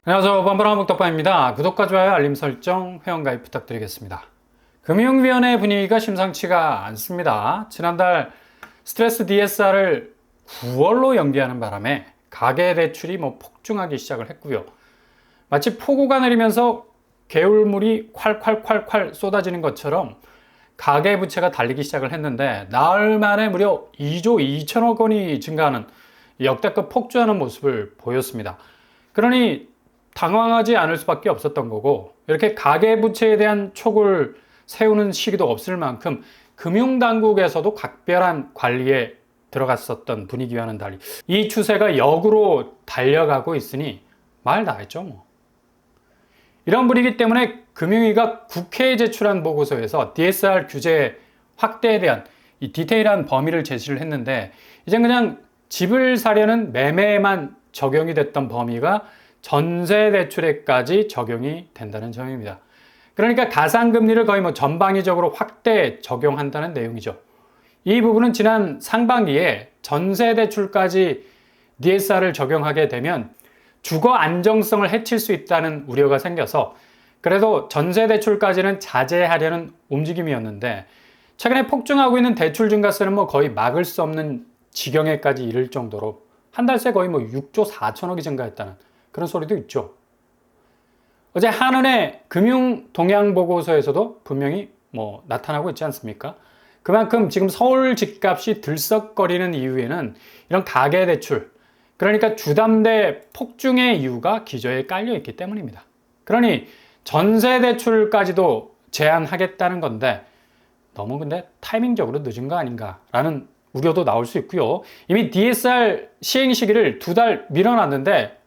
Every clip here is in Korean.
안녕하세요. 뻔뻔한 한국덕방입니다. 구독과 좋아요, 알림 설정, 회원가입 부탁드리겠습니다. 금융위원회 분위기가 심상치가 않습니다. 지난달 스트레스 DSR을 9월로 연기하는 바람에 가계대출이 폭증하기 시작을 했고요. 마치 폭우가 내리면서 개울물이 콸콸콸콸 쏟아지는 것처럼 가계부채가 달리기 시작을 했는데 나흘 만에 무려 2조 2천억 원이 증가하는 역대급 폭주하는 모습을 보였습니다. 그러니 당황하지 않을 수밖에 없었던 거고, 이렇게 가계부채에 대한 촉을 세우는 시기도 없을 만큼 금융당국에서도 각별한 관리에 들어갔었던 분위기와는 달리 이 추세가 역으로 달려가고 있으니 말 다 했죠 뭐. 이런 분위기 때문에 금융위가 국회에 제출한 보고서에서 DSR 규제 확대에 대한 이 디테일한 범위를 제시를 했는데, 이젠 그냥 집을 사려는 매매에만 적용이 됐던 범위가 전세대출에까지 적용이 된다는 점입니다. 그러니까 가상금리를 거의 전방위적으로 확대 적용한다는 내용이죠. 이 부분은 지난 상반기에 전세대출까지 DSR을 적용하게 되면 주거 안정성을 해칠 수 있다는 우려가 생겨서 그래도 전세대출까지는 자제하려는 움직임이었는데, 최근에 폭증하고 있는 대출 증가세는 거의 막을 수 없는 지경에까지 이를 정도로 한 달 새 거의 6조 4천억이 증가했다는 그런 소리도 있죠. 어제 한은의 금융 동향 보고서에서도 분명히 나타나고 있지 않습니까? 그만큼 지금 서울 집값이 들썩거리는 이유에는 이런 가계대출, 그러니까 주담대 폭증의 이유가 기저에 깔려 있기 때문입니다. 그러니 전세대출까지도 제한하겠다는 건데 너무 근데 타이밍적으로 늦은 거 아닌가라는 우려도 나올 수 있고요. 이미 DSR 시행 시기를 2달 밀어놨는데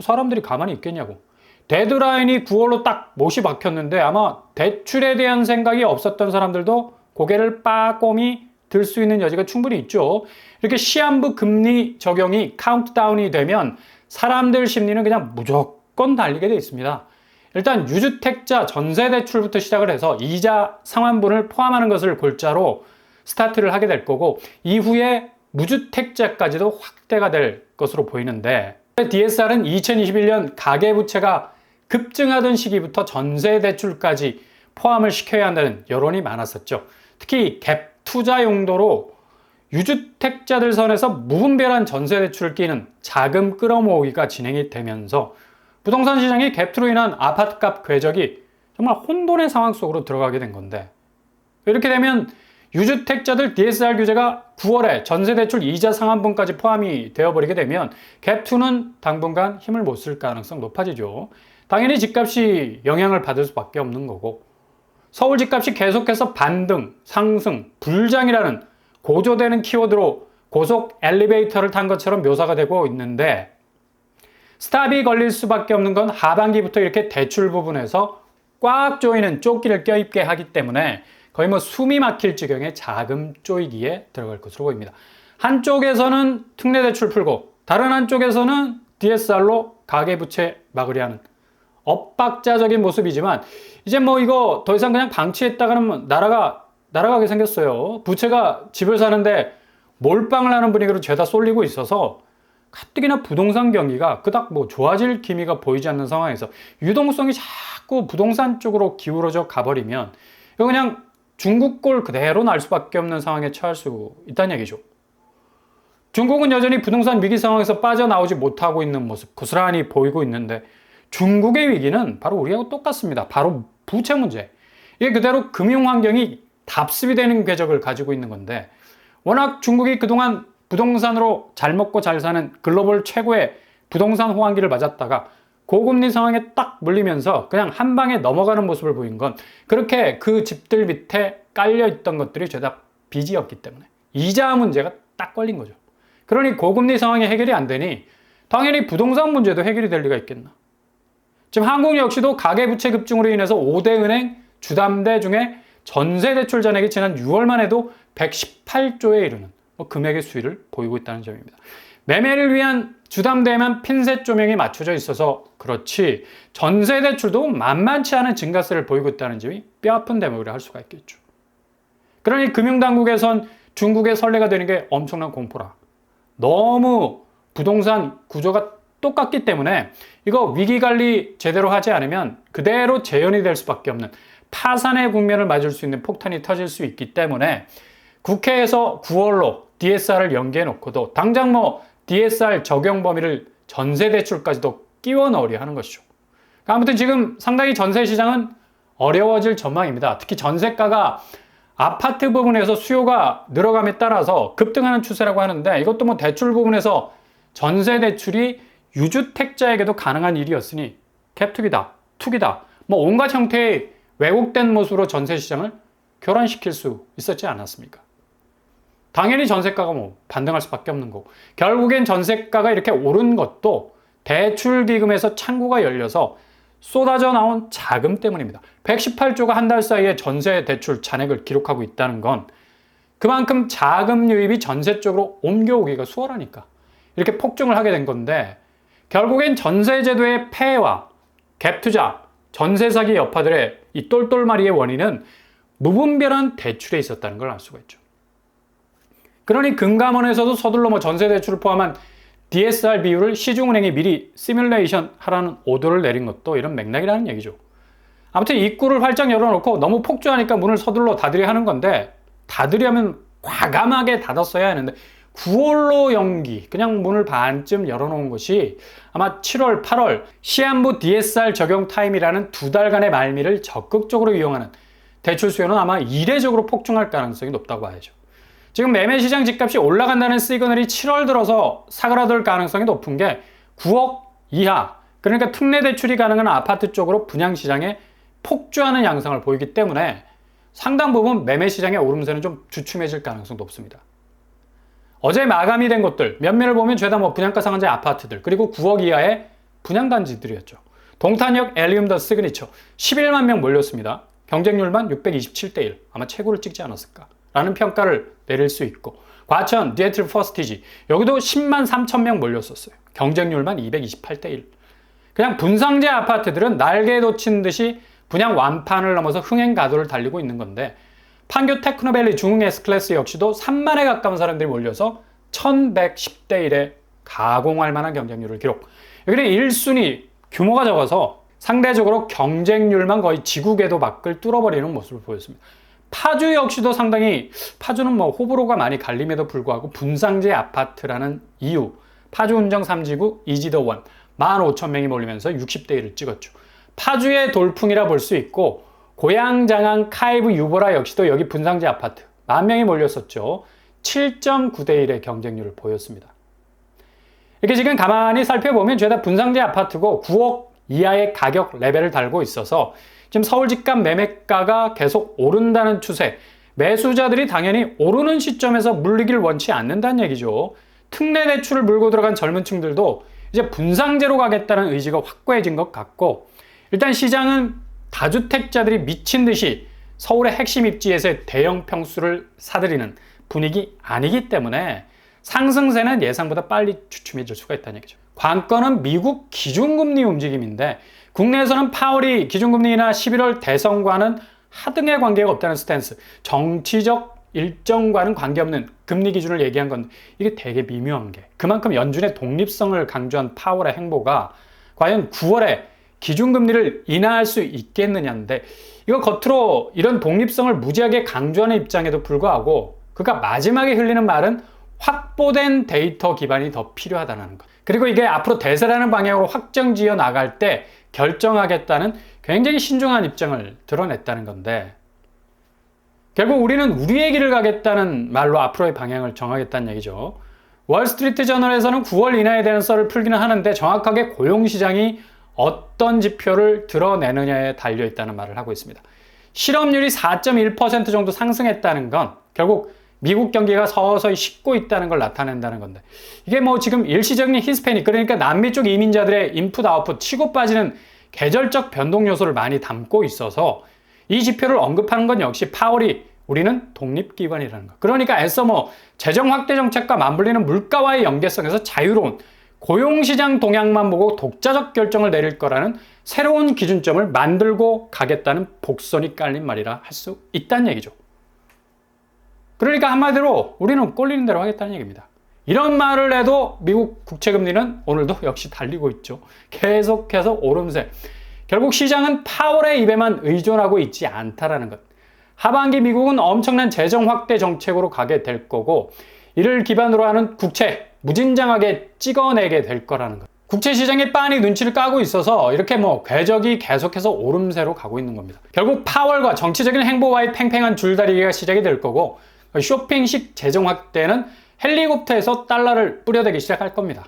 사람들이 가만히 있겠냐고. 데드라인이 9월로 딱 못이 박혔는데 아마 대출에 대한 생각이 없었던 사람들도 고개를 빠꼼히 들 수 있는 여지가 충분히 있죠. 이렇게 시한부 금리 적용이 카운트다운이 되면 사람들 심리는 그냥 무조건 달리게 돼 있습니다. 일단 유주택자 전세대출부터 시작을 해서 이자 상환분을 포함하는 것을 골자로 스타트를 하게 될 거고, 이후에 무주택자까지도 확대가 될 것으로 보이는데, DSR은 2021년 가계부채가 급증하던 시기부터 전세대출까지 포함을 시켜야 한다는 여론이 많았었죠. 특히 갭 투자 용도로 유주택자들 선에서 무분별한 전세대출을 끼는 자금 끌어모으기가 진행이 되면서 부동산 시장이 갭투로 인한 아파트값 궤적이 정말 혼돈의 상황 속으로 들어가게 된 건데, 이렇게 되면 유주택자들 DSR 규제가 9월에 전세대출 이자 상환분까지 포함이 되어버리게 되면 갭2는 당분간 힘을 못 쓸 가능성 높아지죠. 당연히 집값이 영향을 받을 수밖에 없는 거고, 서울 집값이 계속해서 반등, 상승, 불장이라는 고조되는 키워드로 고속 엘리베이터를 탄 것처럼 묘사가 되고 있는데, 스탑이 걸릴 수밖에 없는 건 하반기부터 이렇게 대출 부분에서 꽉 조이는 조끼를 껴입게 하기 때문에 거의 숨이 막힐 지경의 자금 쪼이기에 들어갈 것으로 보입니다. 한쪽에서는 특례대출 풀고 다른 한쪽에서는 DSR로 가계부채 막으려 하는 엇박자적인 모습이지만, 이제 이거 더 이상 그냥 방치했다가는 날아가게 생겼어요. 부채가 집을 사는데 몰빵을 하는 분위기로 죄다 쏠리고 있어서 가뜩이나 부동산 경기가 그닥 좋아질 기미가 보이지 않는 상황에서 유동성이 자꾸 부동산 쪽으로 기울어져 가버리면 이거 그냥 중국 꼴 그대로 날 수밖에 없는 상황에 처할 수 있다는 얘기죠. 중국은 여전히 부동산 위기 상황에서 빠져나오지 못하고 있는 모습 고스란히 보이고 있는데, 중국의 위기는 바로 우리하고 똑같습니다. 바로 부채 문제. 이게 그대로 금융 환경이 답습이 되는 궤적을 가지고 있는 건데, 워낙 중국이 그동안 부동산으로 잘 먹고 잘 사는 글로벌 최고의 부동산 호황기를 맞았다가 고금리 상황에 딱 물리면서 그냥 한 방에 넘어가는 모습을 보인 건, 그렇게 그 집들 밑에 깔려있던 것들이 죄다 빚이었기 때문에 이자 문제가 딱 걸린 거죠. 그러니 고금리 상황이 해결이 안 되니 당연히 부동산 문제도 해결이 될 리가 있겠나. 지금 한국 역시도 가계부채 급증으로 인해서 5대 은행 주담대 중에 전세대출 잔액이 지난 6월만 해도 118조에 이르는 금액의 수위를 보이고 있다는 점입니다. 매매를 위한 주담대에만 핀셋 조명이 맞춰져 있어서 그렇지 전세대출도 만만치 않은 증가세를 보이고 있다는 점이 뼈아픈 대목이라 할 수가 있겠죠. 그러니 금융당국에선 중국의 선례가 되는 게 엄청난 공포라. 너무 부동산 구조가 똑같기 때문에 이거 위기관리 제대로 하지 않으면 그대로 재현이 될 수밖에 없는 파산의 국면을 맞을 수 있는 폭탄이 터질 수 있기 때문에 국회에서 9월로 DSR을 연기해 놓고도 당장 뭐 DSR 적용 범위를 전세대출까지도 끼워 넣으려 하는 것이죠. 아무튼 지금 상당히 전세 시장은 어려워질 전망입니다. 특히 전세가가 아파트 부분에서 수요가 늘어감에 따라서 급등하는 추세라고 하는데 이것도 뭐 대출 부분에서 전세 대출이 유주택자에게도 가능한 일이었으니 갭투기다, 투기다, 뭐 온갖 형태의 왜곡된 모습으로 전세 시장을 교란시킬 수 있었지 않았습니까? 당연히 전세가가 뭐 반등할 수밖에 없는 거고 결국엔 전세가가 이렇게 오른 것도 대출기금에서 창구가 열려서 쏟아져 나온 자금 때문입니다. 118조가 한 달 사이에 전세 대출 잔액을 기록하고 있다는 건 그만큼 자금 유입이 전세 쪽으로 옮겨오기가 수월하니까 이렇게 폭증을 하게 된 건데 결국엔 전세제도의 폐해와 갭투자, 전세 사기 여파들의 이 똘똘마리의 원인은 무분별한 대출에 있었다는 걸 알 수가 있죠. 그러니 금감원에서도 서둘러 뭐 전세 대출을 포함한 DSR 비율을 시중은행이 미리 시뮬레이션 하라는 오더를 내린 것도 이런 맥락이라는 얘기죠. 아무튼 입구를 활짝 열어놓고 너무 폭주하니까 문을 서둘러 닫으려 하는 건데 닫으려면 과감하게 닫았어야 하는데 9월로 연기, 그냥 문을 반쯤 열어놓은 것이 아마 7월, 8월 시한부 DSR 적용 타임이라는 2달간의 말미를 적극적으로 이용하는 대출 수요는 아마 이례적으로 폭증할 가능성이 높다고 봐야죠. 지금 매매시장 집값이 올라간다는 시그널이 7월 들어서 사그라들 가능성이 높은 게 9억 이하, 그러니까 특례 대출이 가능한 아파트 쪽으로 분양시장에 폭주하는 양상을 보이기 때문에 상당 부분 매매시장의 오름세는 좀 주춤해질 가능성도 높습니다. 어제 마감이 된 곳들 몇몇을 보면 죄다 뭐 분양가 상한제 아파트들 그리고 9억 이하의 분양단지들이었죠. 동탄역 엘리움 더 시그니처 11만 명 몰렸습니다. 경쟁률만 627대 1 아마 최고를 찍지 않았을까 라는 평가를 내릴 수 있고 과천 디에틀 퍼스티지 여기도 10만 3천 명 몰렸었어요. 경쟁률만 228대 1 그냥 분상제 아파트들은 날개에 돋친 듯이 분양 완판을 넘어서 흥행 가도를 달리고 있는 건데 판교 테크노밸리 중흥 S클래스 역시도 3만에 가까운 사람들이 몰려서 1110대 1에 가공할 만한 경쟁률을 기록. 여기는 1순위 규모가 적어서 상대적으로 경쟁률만 거의 지구궤도 밖을 뚫어버리는 모습을 보였습니다. 파주 역시도 상당히 파주는 뭐 호불호가 많이 갈림에도 불구하고 분상제 아파트라는 이유 파주 운정 3지구 이지더1 15,000명이 몰리면서 60대 1을 찍었죠. 파주의 돌풍이라 볼 수 있고 고양장항 카이브 유보라 역시도 여기 분상제 아파트 10,000명이 몰렸었죠. 7.9대 1의 경쟁률을 보였습니다. 이렇게 지금 가만히 살펴보면 죄다 분상제 아파트고 9억 이하의 가격 레벨을 달고 있어서 지금 서울 집값 매매가가 계속 오른다는 추세, 매수자들이 당연히 오르는 시점에서 물리기를 원치 않는다는 얘기죠. 특례 대출을 물고 들어간 젊은 층들도 이제 분상제로 가겠다는 의지가 확고해진 것 같고 일단 시장은 다주택자들이 미친 듯이 서울의 핵심 입지에서의 대형 평수를 사들이는 분위기 아니기 때문에 상승세는 예상보다 빨리 주춤해질 수가 있다는 얘기죠. 관건은 미국 기준금리 움직임인데 국내에서는 파월이 기준금리나 11월 대선과는 하등의 관계가 없다는 스탠스, 정치적 일정과는 관계없는 금리 기준을 얘기한 건 이게 되게 미묘한 게 그만큼 연준의 독립성을 강조한 파월의 행보가 과연 9월에 기준금리를 인하할 수 있겠느냐인데 이거 겉으로 이런 독립성을 무지하게 강조하는 입장에도 불구하고 그가 마지막에 흘리는 말은 확보된 데이터 기반이 더 필요하다는 것. 그리고 이게 앞으로 대세라는 방향으로 확정지어 나갈 때 결정하겠다는 굉장히 신중한 입장을 드러냈다는 건데 결국 우리는 우리의 길을 가겠다는 말로 앞으로의 방향을 정하겠다는 얘기죠. 월스트리트 저널에서는 9월 이내에 대한 썰을 풀기는 하는데 정확하게 고용시장이 어떤 지표를 드러내느냐에 달려있다는 말을 하고 있습니다. 실업률이 4.1% 정도 상승했다는 건 결국 미국 경기가 서서히 식고 있다는 걸 나타낸다는 건데 이게 뭐 지금 일시적인 히스패닉 그러니까 남미 쪽 이민자들의 인풋 아웃풋 치고 빠지는 계절적 변동 요소를 많이 담고 있어서 이 지표를 언급하는 건 역시 파월이 우리는 독립기관이라는 것. 그러니까 애써 뭐 재정 확대 정책과 맞물리는 물가와의 연계성에서 자유로운 고용시장 동향만 보고 독자적 결정을 내릴 거라는 새로운 기준점을 만들고 가겠다는 복선이 깔린 말이라 할 수 있다는 얘기죠. 그러니까 한마디로 우리는 꼴리는 대로 하겠다는 얘기입니다. 이런 말을 해도 미국 국채금리는 오늘도 역시 달리고 있죠. 계속해서 오름세. 결국 시장은 파월의 입에만 의존하고 있지 않다라는 것. 하반기 미국은 엄청난 재정 확대 정책으로 가게 될 거고 이를 기반으로 하는 국채 무진장하게 찍어내게 될 거라는 것. 국채 시장이 빤히 눈치를 까고 있어서 이렇게 궤적이 계속해서 오름세로 가고 있는 겁니다. 결국 파월과 정치적인 행보와의 팽팽한 줄다리기가 시작이 될 거고 쇼핑식 재정 확대는 헬리콥터에서 달러를 뿌려대기 시작할 겁니다.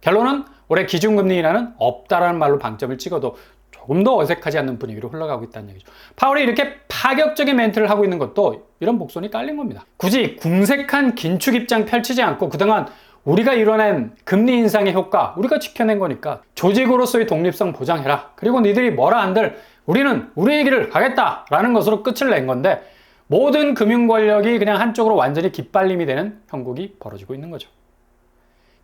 결론은 올해 기준금리인하는 없다라는 말로 방점을 찍어도 조금 더 어색하지 않는 분위기로 흘러가고 있다는 얘기죠. 파월이 이렇게 파격적인 멘트를 하고 있는 것도 이런 목소리 깔린 겁니다. 굳이 궁색한 긴축 입장 펼치지 않고 그동안 우리가 이뤄낸 금리 인상의 효과 우리가 지켜낸 거니까 조직으로서의 독립성 보장해라. 그리고 니들이 뭐라 한들 우리는 우리의 길을 가겠다라는 것으로 끝을 낸 건데 모든 금융 권력이 그냥 한쪽으로 완전히 깃발림이 되는 형국이 벌어지고 있는 거죠.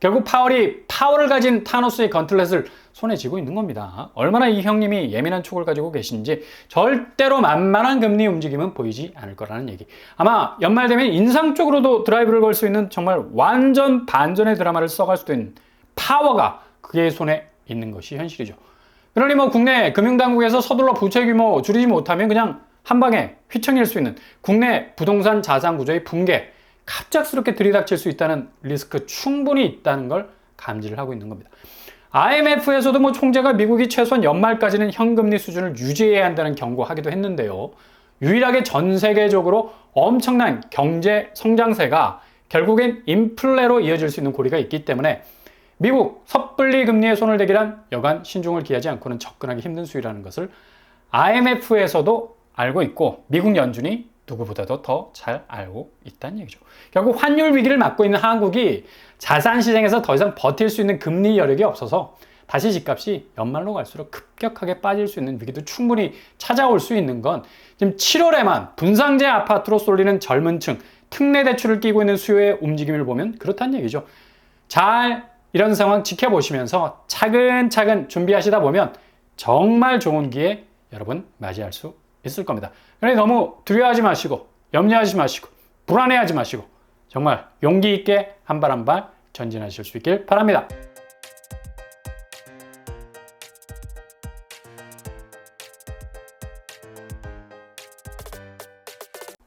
결국 파월이 파워를 가진 타노스의 건틀렛을 손에 쥐고 있는 겁니다. 얼마나 이 형님이 예민한 촉을 가지고 계신지 절대로 만만한 금리 움직임은 보이지 않을 거라는 얘기. 아마 연말 되면 인상 쪽으로도 드라이브를 걸 수 있는 정말 완전 반전의 드라마를 써갈 수도 있는 파워가 그의 손에 있는 것이 현실이죠. 그러니 국내 금융당국에서 서둘러 부채 규모 줄이지 못하면 그냥 한 방에 휘청일 수 있는 국내 부동산 자산 구조의 붕괴, 갑작스럽게 들이닥칠 수 있다는 리스크 충분히 있다는 걸 감지를 하고 있는 겁니다. IMF에서도 총재가 미국이 최소한 연말까지는 현금리 수준을 유지해야 한다는 경고하기도 했는데요. 유일하게 전 세계적으로 엄청난 경제 성장세가 결국엔 인플레로 이어질 수 있는 고리가 있기 때문에 미국 섣불리 금리에 손을 대기란 여간 신중을 기하지 않고는 접근하기 힘든 수위라는 것을 IMF에서도 알고 있고 미국 연준이 누구보다도 더 잘 알고 있다는 얘기죠. 결국 환율 위기를 맞고 있는 한국이 자산 시장에서 더 이상 버틸 수 있는 금리 여력이 없어서 다시 집값이 연말로 갈수록 급격하게 빠질 수 있는 위기도 충분히 찾아올 수 있는 건 지금 7월에만 분상제 아파트로 쏠리는 젊은 층, 특례 대출을 끼고 있는 수요의 움직임을 보면 그렇다는 얘기죠. 잘 이런 상황 지켜보시면서 차근차근 준비하시다 보면 정말 좋은 기회 여러분 맞이할 수 있을 겁니다. 그러니 너무 두려워하지 마시고 염려하지 마시고 불안해하지 마시고 정말 용기 있게 한 발 한 발 전진하실 수 있길 바랍니다.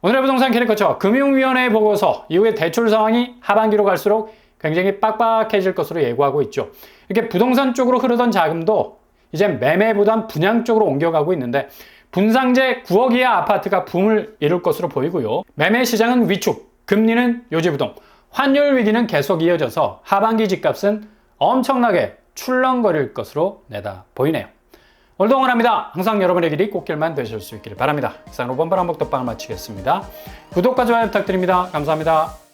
오늘의 부동산 캐릭터처 금융위원회 보고서 이후에 대출 상황이 하반기로 갈수록 굉장히 빡빡해질 것으로 예고하고 있죠. 이렇게 부동산 쪽으로 흐르던 자금도 이제 매매보단 분양 쪽으로 옮겨가고 있는데 분상제 9억 이하 아파트가 붐을 이룰 것으로 보이고요. 매매 시장은 위축, 금리는 요지부동, 환율 위기는 계속 이어져서 하반기 집값은 엄청나게 출렁거릴 것으로 내다 보이네요. 오늘도 응원합니다. 항상 여러분의 길이 꽃길만 되실 수 있기를 바랍니다. 이상으로 번번한 먹덕방을 마치겠습니다. 구독과 좋아요 부탁드립니다. 감사합니다.